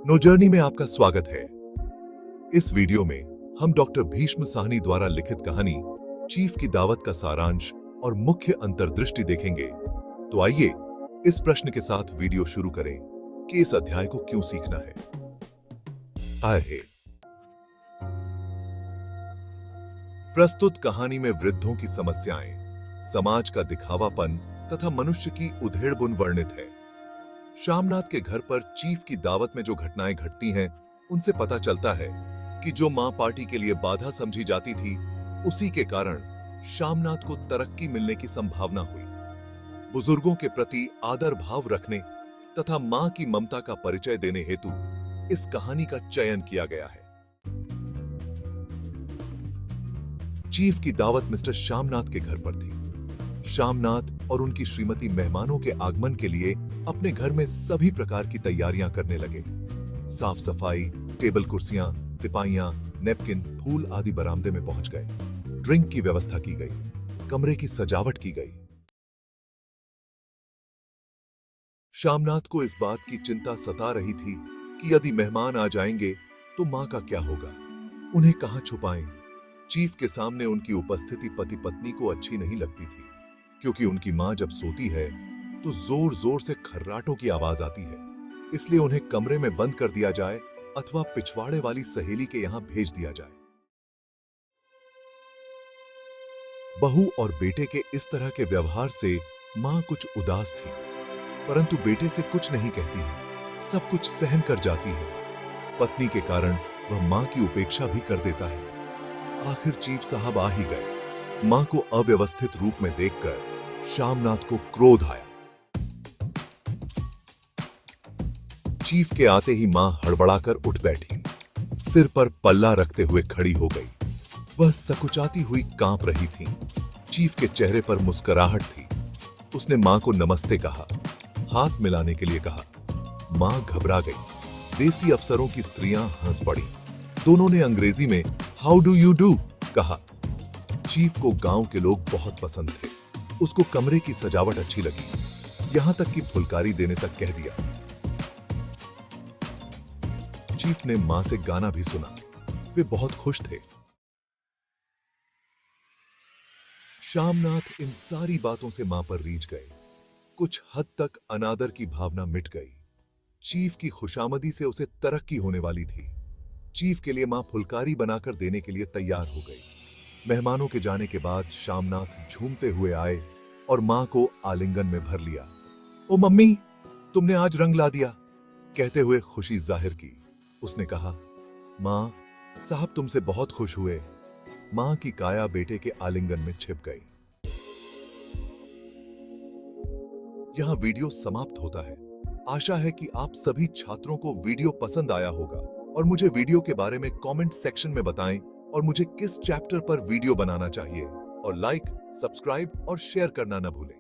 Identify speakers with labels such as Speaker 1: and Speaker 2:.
Speaker 1: Know journey में आपका स्वागत है। इस वीडियो में हम डॉक्टर भीष्म साहनी द्वारा लिखित कहानी चीफ की दावत का सारांश और मुख्य अंतर्दृष्टि देखेंगे। तो आइए इस प्रश्न के साथ वीडियो शुरू करें कि इस अध्याय को क्यों सीखना है। आए प्रस्तुत कहानी में वृद्धों की समस्याएं, समाज का दिखावापन तथा मनुष्य की उधेड़बुन वर्णित है। श्यामनाथ के घर पर चीफ की दावत में जो घटनाएं घटती हैं, उनसे पता चलता है कि जो मां पार्टी के लिए बाधा समझी जाती थी, उसी के कारण श्यामनाथ को तरक्की मिलने की संभावना हुई। बुजुर्गों के प्रति आदर भाव रखने तथा मां की ममता का परिचय देने हेतु इस कहानी का चयन किया गया है। चीफ की दावत मिस्टर श्यामनाथ के घर पर थी। श्यामनाथ और उनकी श्रीमती मेहमानों के आगमन के लिए अपने घर में सभी प्रकार की तैयारियां करने लगे। साफ सफाई, टेबल कुर्सियां, तिपाइयां, नेपकिन, फूल आदि बरामदे में पहुंच गए। ड्रिंक की व्यवस्था की गई, कमरे की सजावट की गई। श्यामनाथ को इस बात की चिंता सता रही थी कि यदि मेहमान आ जाएंगे तो मां का क्या होगा, उन्हें कहां छुपाएं। चीफ के सामने उनकी उपस्थिति पति पत्नी को अच्छी नहीं लगती थी, क्योंकि उनकी मां जब सोती है तो जोर जोर से खर्राटों की आवाज आती है। इसलिए उन्हें कमरे में बंद कर दिया जाए अथवा पिछवाड़े वाली सहेली के यहां भेज दिया जाए। बहू और बेटे के इस तरह के व्यवहार से मां कुछ उदास थी, परंतु बेटे से कुछ नहीं कहती है, सब कुछ सहन कर जाती है। पत्नी के कारण वह मां की उपेक्षा भी कर देता है। आखिर चीफ साहब आ ही गए। मां को अव्यवस्थित रूप में देखकर श्यामनाथ को क्रोध आया। चीफ के आते ही मां हड़बड़ाकर उठ बैठी, सिर पर पल्ला रखते हुए खड़ी हो गई। वह सकुचाती हुई कांप रही थी। चीफ के चेहरे पर मुस्कुराहट थी। उसने मां को नमस्ते कहा, हाथ मिलाने के लिए कहा। मां घबरा गई। देसी अफसरों की स्त्रियां हंस पड़ी। दोनों ने अंग्रेजी में हाउ डू यू डू कहा। चीफ को गांव के लोग बहुत पसंद थे। उसको कमरे की सजावट अच्छी लगी, यहां तक कि फुलकारी देने तक कह दिया। चीफ ने मां से गाना भी सुना। वे बहुत खुश थे। श्यामनाथ इन सारी बातों से मां पर रीझ गए। कुछ हद तक अनादर की भावना मिट गई। चीफ की खुशामदी से उसे तरक्की होने वाली थी। चीफ के लिए मां फुलकारी बनाकर देने के लिए तैयार हो गई। मेहमानों के जाने के बाद श्यामनाथ झूमते हुए आए और मां को आलिंगन में भर लिया। ओ मम्मी, तुमने आज रंग ला दिया, कहते हुए खुशी जाहिर की। उसने कहा, मां साहब तुमसे बहुत खुश हुए। मां की काया बेटे के आलिंगन में छिप गई। यहां वीडियो समाप्त होता है। आशा है कि आप सभी छात्रों को वीडियो पसंद आया होगा और मुझे वीडियो के बारे में कमेंट सेक्शन में बताएं और मुझे किस चैप्टर पर वीडियो बनाना चाहिए। और लाइक, सब्सक्राइब और शेयर करना न भूलें।